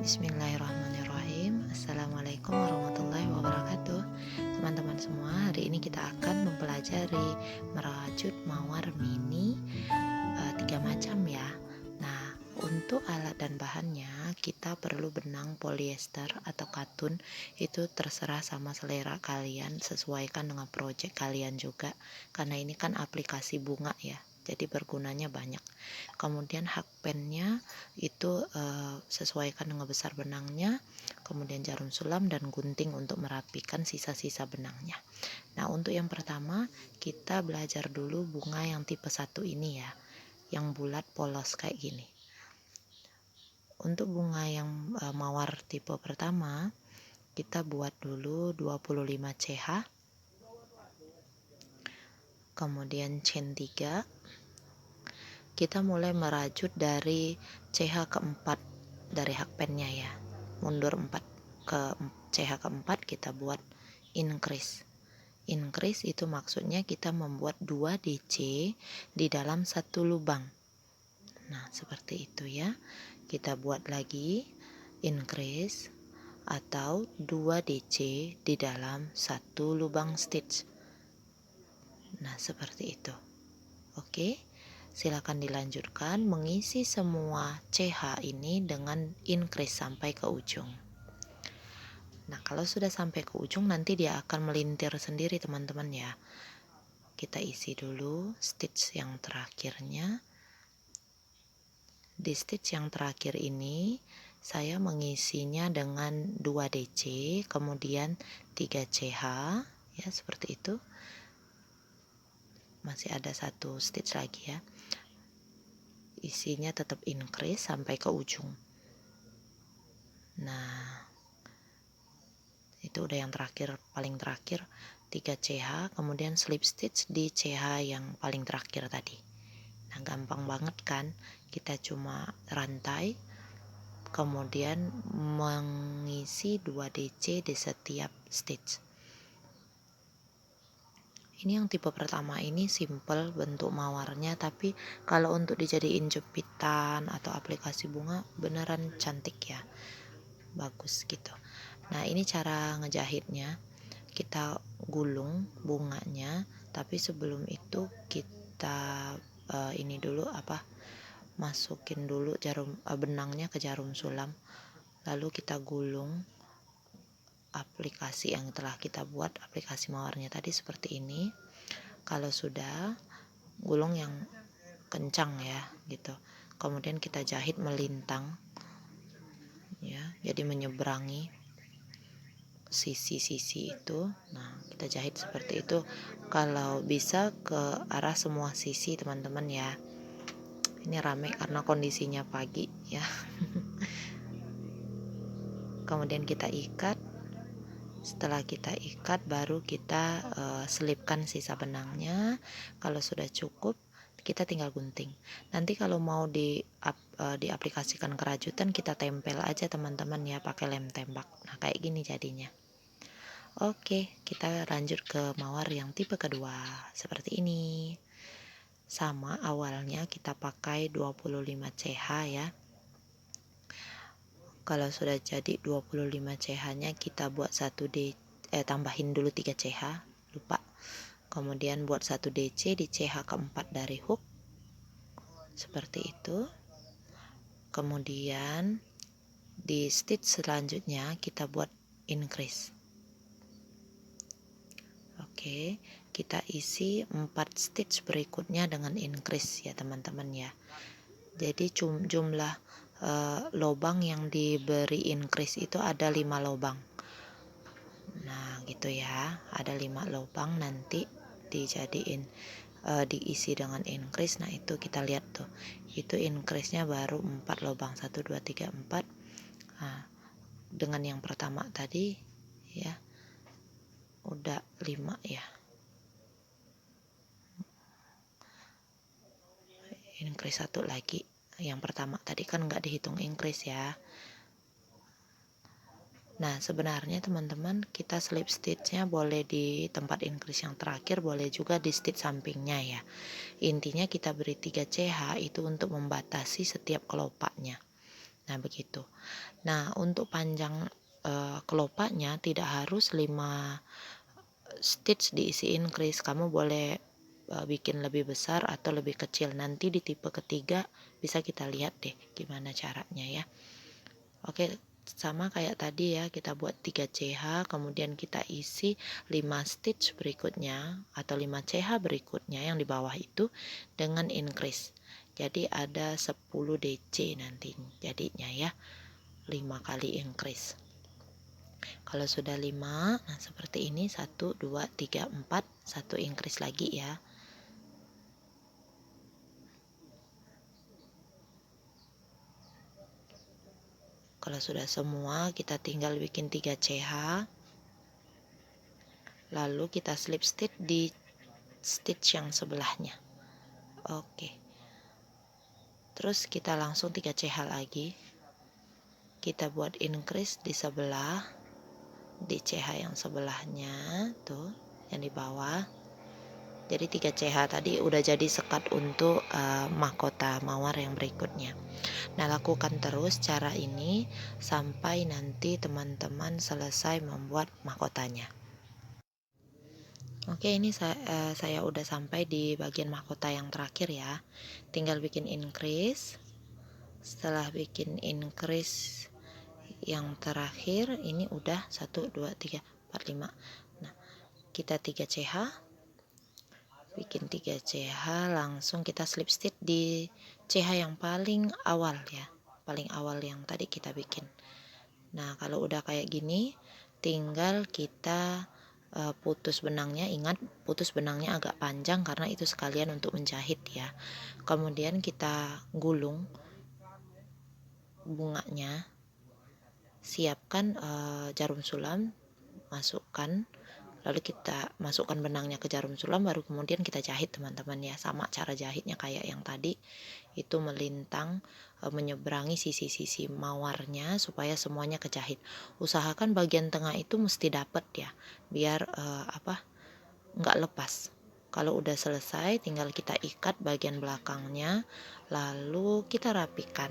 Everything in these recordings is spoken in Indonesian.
Bismillahirrahmanirrahim. Assalamualaikum warahmatullahi wabarakatuh. Teman-teman semua, hari ini kita akan mempelajari merajut mawar mini 3 macam ya. Nah, untuk alat dan bahannya kita perlu benang polyester atau katun, itu terserah sama selera kalian, sesuaikan dengan project kalian juga, karena ini kan aplikasi bunga ya, jadi bergunanya banyak. Kemudian hakpennya itu sesuaikan dengan besar benangnya, kemudian jarum sulam dan gunting untuk merapikan sisa-sisa benangnya. Nah, untuk yang pertama kita belajar dulu bunga yang tipe 1 ini ya, yang bulat polos kayak gini. Untuk bunga yang mawar tipe pertama, kita buat dulu 25 CH, kemudian chain 3. Kita mulai merajut dari CH keempat dari hakpennya ya, mundur 4 ke CH keempat, kita buat increase. Increase itu maksudnya kita membuat 2 DC di dalam satu lubang. Nah, seperti itu ya. Kita buat lagi increase atau 2 DC di dalam satu lubang stitch. Nah, seperti itu. Oke, silakan dilanjutkan mengisi semua CH ini dengan increase sampai ke ujung. Nah, kalau sudah sampai ke ujung nanti dia akan melintir sendiri teman-teman ya. Kita isi dulu stitch yang terakhirnya. Di stitch yang terakhir ini saya mengisinya dengan 2 DC, kemudian 3 CH ya, seperti itu. Masih ada satu stitch lagi ya. Isinya tetap increase sampai ke ujung. Nah, itu udah yang terakhir, paling terakhir 3 CH, kemudian slip stitch di CH yang paling terakhir tadi. Nah, gampang banget kan, kita cuma rantai kemudian mengisi 2 DC di setiap stitch. Ini yang tipe pertama ini simple bentuk mawarnya, tapi kalau untuk dijadiin jepitan atau aplikasi bunga beneran cantik ya, bagus gitu. Nah, ini cara ngejahitnya. Kita gulung bunganya, tapi sebelum itu kita ini dulu masukin dulu jarum benangnya ke jarum sulam, lalu kita gulung aplikasi yang telah kita buat, aplikasi mawarnya tadi seperti ini. Kalau sudah, gulung yang kencang ya gitu, kemudian kita jahit melintang ya, jadi menyeberangi sisi-sisi itu. Nah, kita jahit seperti itu, kalau bisa ke arah semua sisi teman-teman ya. Ini rame karena kondisinya pagi ya. Kemudian kita ikat. Setelah kita ikat baru kita selipkan sisa benangnya. Kalau sudah cukup kita tinggal gunting. Nanti kalau mau diaplikasikan kerajutan kita tempel aja teman-teman ya, pakai lem tembak. Nah, kayak gini jadinya. Oke, kita lanjut ke mawar yang tipe kedua. Seperti ini. Sama, awalnya kita pakai 25 CH ya. Kalau sudah jadi 25 CH nya kita buat tambahin dulu 3 CH, lupa. Kemudian buat 1 DC di CH keempat dari hook seperti itu. Kemudian di stitch selanjutnya kita buat increase. Oke, kita isi 4 stitch berikutnya dengan increase ya teman-teman ya. Jadi jumlah lubang yang diberi increase itu ada 5 lubang. Nah, gitu ya, ada 5 lubang nanti dijadiin diisi dengan increase. Nah, itu kita lihat tuh, itu increase-nya baru 4 lubang, 1 2 3 4. Nah, dengan yang pertama tadi ya udah 5 ya, increase 1 lagi. Yang pertama tadi kan nggak dihitung increase ya. Nah, sebenarnya teman-teman kita slip stitchnya boleh di tempat increase yang terakhir, boleh juga di stitch sampingnya ya. Intinya kita beri 3 CH itu untuk membatasi setiap kelopaknya. Nah begitu. Nah untuk panjang kelopaknya tidak harus 5 stitch diisi increase, kamu boleh bikin lebih besar atau lebih kecil. Nanti di tipe ketiga bisa kita lihat deh gimana caranya ya. Oke, sama kayak tadi ya, kita buat 3 CH, kemudian kita isi 5 stitch berikutnya atau 5 CH berikutnya yang di bawah itu dengan increase. Jadi ada 10 DC nanti jadinya ya, 5 kali increase. Kalau sudah 5, nah seperti ini, 1 2 3 4, 1 increase lagi ya. Kalau sudah semua, kita tinggal bikin 3 CH, lalu kita slip stitch di stitch yang sebelahnya. Oke, terus kita langsung 3 CH lagi, kita buat increase di sebelah, di CH yang sebelahnya tuh, yang di bawah. Jadi 3 CH tadi udah jadi sekat untuk mahkota mawar yang berikutnya. Nah, lakukan terus cara ini sampai nanti teman-teman selesai membuat mahkotanya. Oke, ini saya udah sampai di bagian mahkota yang terakhir ya. Tinggal bikin increase. Setelah bikin increase yang terakhir, ini udah 1 2 3 4 5. Nah, kita 3 CH. Bikin 3 CH, langsung kita slip stitch di CH yang paling awal ya. Paling awal yang tadi kita bikin. Nah, kalau udah kayak gini, tinggal kita putus benangnya. Ingat, putus benangnya agak panjang karena itu sekalian untuk menjahit ya. Kemudian kita gulung bunganya, siapkan jarum sulam, masukkan, lalu kita masukkan benangnya ke jarum sulam, baru kemudian kita jahit teman-teman ya. Sama cara jahitnya kayak yang tadi, itu melintang menyeberangi sisi-sisi mawarnya supaya semuanya kejahit. Usahakan bagian tengah itu mesti dapat ya, biar nggak lepas. Kalau udah selesai, tinggal kita ikat bagian belakangnya, lalu kita rapikan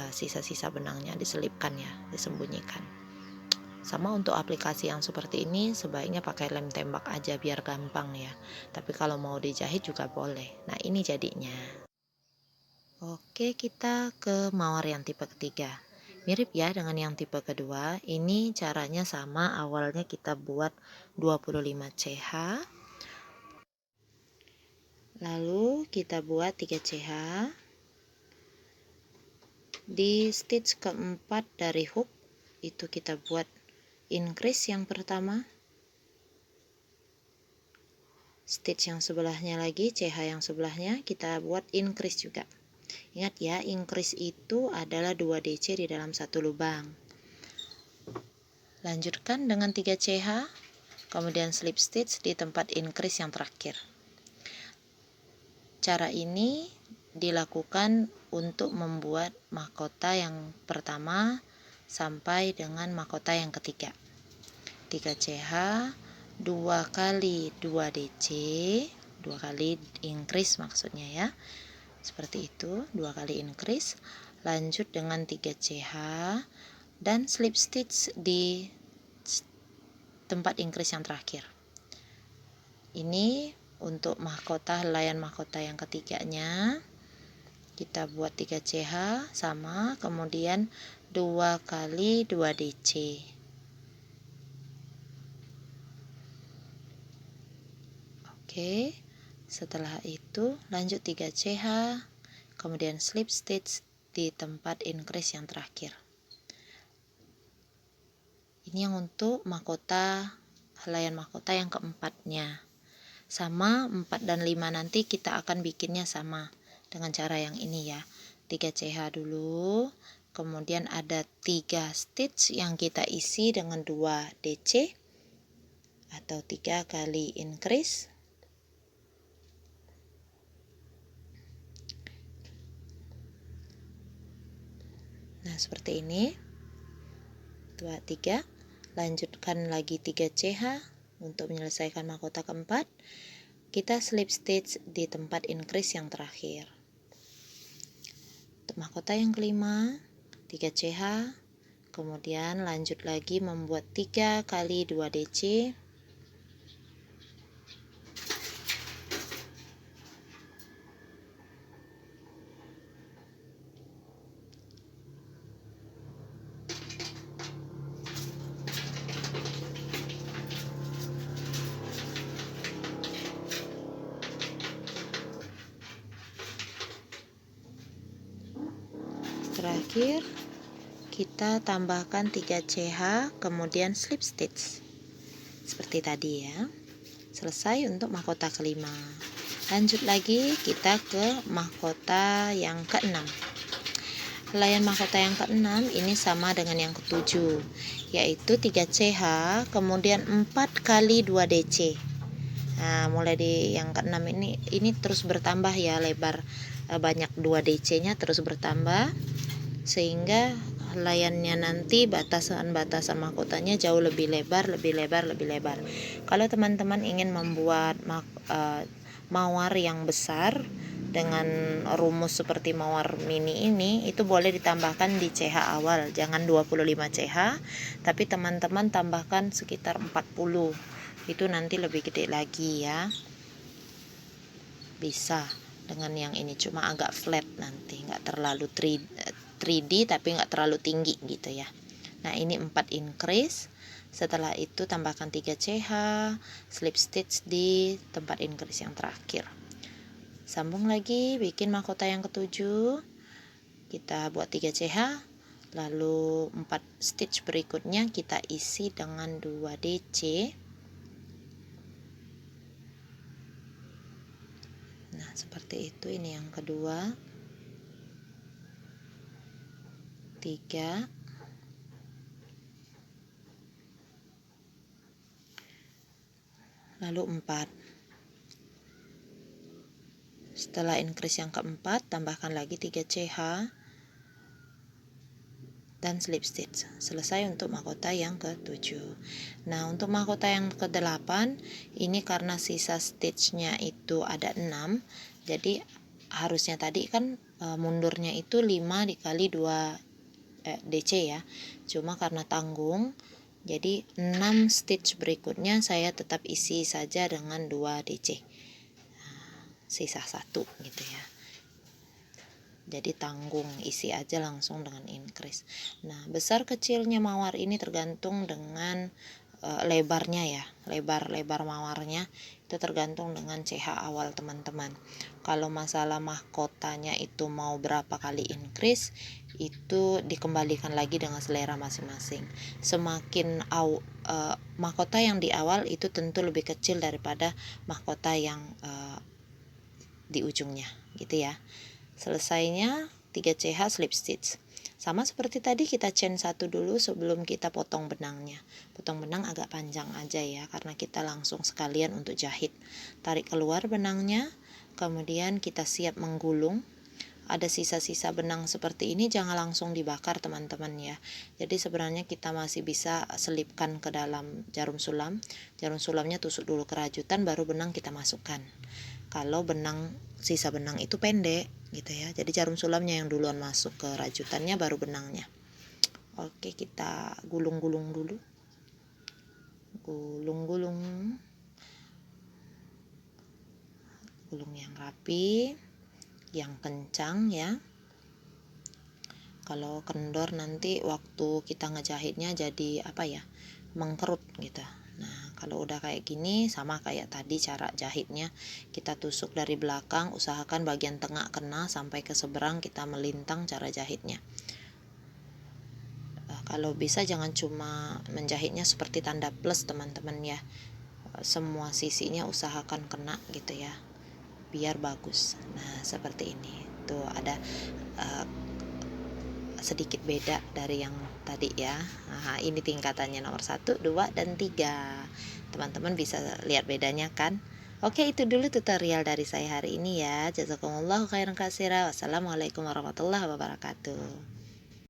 sisa-sisa benangnya, diselipkan ya, disembunyikan. Sama untuk aplikasi yang seperti ini, sebaiknya pakai lem tembak aja biar gampang ya. Tapi kalau mau dijahit juga boleh. Nah, ini jadinya. Oke, kita ke mawar yang tipe ketiga. Mirip ya dengan yang tipe kedua. Ini caranya sama, awalnya kita buat 25 CH. Lalu kita buat 3 CH. Di stitch keempat dari hook, itu kita buat increase yang pertama. Stitch yang sebelahnya lagi, CH yang sebelahnya, kita buat increase juga. Ingat ya, increase itu adalah 2 DC di dalam satu lubang. Lanjutkan dengan 3 CH, kemudian slip stitch di tempat increase yang terakhir. Cara ini dilakukan untuk membuat mahkota yang pertama sampai dengan mahkota yang ketiga. 3 CH, 2 kali 2 DC, 2 kali increase maksudnya ya. Seperti itu, 2 kali increase, lanjut dengan 3 CH dan slip stitch di tempat increase yang terakhir. Ini untuk mahkota, helaian mahkota yang ketiganya, kita buat 3 CH sama, kemudian 2 kali 2 DC. Oke, setelah itu lanjut 3 CH, kemudian slip stitch di tempat increase yang terakhir. Ini yang untuk mahkota, helaian mahkota yang keempatnya. Sama 4 dan 5 nanti kita akan bikinnya sama dengan cara yang ini ya. 3 CH dulu, kemudian ada 3 stitch yang kita isi dengan 2 DC atau 3 kali increase. Nah, seperti ini. 2, 3. Lanjutkan lagi 3 CH untuk menyelesaikan mahkota keempat. Kita slip stitch di tempat increase yang terakhir. Untuk mahkota yang kelima, 3 CH, kemudian lanjut lagi membuat 3 kali 2 DC. Terakhir kita tambahkan 3 CH, kemudian slip stitch seperti tadi ya. Selesai untuk mahkota kelima. Lanjut lagi kita ke mahkota yang keenam. Helaian mahkota yang keenam ini sama dengan yang ketujuh, yaitu 3 CH, kemudian 4 kali 2 DC. Nah, mulai di yang keenam ini terus bertambah ya, lebar banyak 2 DC-nya terus bertambah, sehingga helaiannya nanti batasan-batasan mahkotanya jauh lebih lebar. Kalau teman-teman ingin membuat mawar yang besar dengan rumus seperti mawar mini ini, itu boleh ditambahkan di CH awal, jangan 25 CH, tapi teman-teman tambahkan sekitar 40, itu nanti lebih gede lagi ya. Bisa dengan yang ini, cuma agak flat nanti, nggak terlalu 3D tapi nggak terlalu tinggi gitu ya. Nah, ini 4 increase. Setelah itu tambahkan 3 CH, slip stitch di tempat increase yang terakhir. Sambung lagi bikin mahkota yang ketujuh. Kita buat 3 CH, lalu 4 stitch berikutnya kita isi dengan 2 DC. Nah, seperti itu. Ini yang kedua, 3, lalu 4. Setelah increase yang keempat, tambahkan lagi 3 CH dan slip stitch. Selesai untuk mahkota yang ke-7. Nah, untuk mahkota yang ke-8 ini karena sisa stitchnya itu ada 6, jadi harusnya tadi kan mundurnya itu 5 dikali 2 DC ya. Cuma karena tanggung, jadi 6 stitch berikutnya saya tetap isi saja dengan 2 DC. Sisa 1 gitu ya. Jadi tanggung, isi aja langsung dengan increase. Nah, besar kecilnya mawar ini tergantung dengan lebarnya ya. Lebar mawarnya itu tergantung dengan CH awal teman-teman. Kalau masalah mahkotanya itu mau berapa kali increase, itu dikembalikan lagi dengan selera masing-masing. Semakin mahkota yang di awal itu tentu lebih kecil daripada mahkota yang di ujungnya gitu ya. Selesainya 3 CH slip stitch. Sama seperti tadi, kita chain 1 dulu sebelum kita potong benangnya. Potong benang agak panjang aja ya, karena kita langsung sekalian untuk jahit. Tarik keluar benangnya, kemudian kita siap menggulung. Ada sisa-sisa benang seperti ini jangan langsung dibakar teman-teman ya. Jadi sebenarnya kita masih bisa selipkan ke dalam jarum sulam. Jarum sulamnya tusuk dulu ke rajutan, baru benang kita masukkan. Kalau sisa benang itu pendek gitu ya, jadi jarum sulamnya yang duluan masuk ke rajutannya, baru benangnya. Oke, kita gulung-gulung dulu, gulung yang rapi, yang kencang ya. Kalau kendor nanti waktu kita ngejahitnya jadi mengkerut gitu. Nah, kalau udah kayak gini, sama kayak tadi cara jahitnya, kita tusuk dari belakang, usahakan bagian tengah kena, sampai ke seberang kita melintang cara jahitnya. Kalau bisa jangan cuma menjahitnya seperti tanda plus teman-teman ya, semua sisinya usahakan kena gitu ya, biar bagus. Nah, seperti ini tuh ada sedikit beda dari yang tadi ya. Nah, ini tingkatannya nomor 1, 2, dan 3. Teman-teman bisa lihat bedanya kan? Oke, itu dulu tutorial dari saya hari ini ya. Jazakumullahu khairan katsira. Wassalamualaikum warahmatullahi wabarakatuh.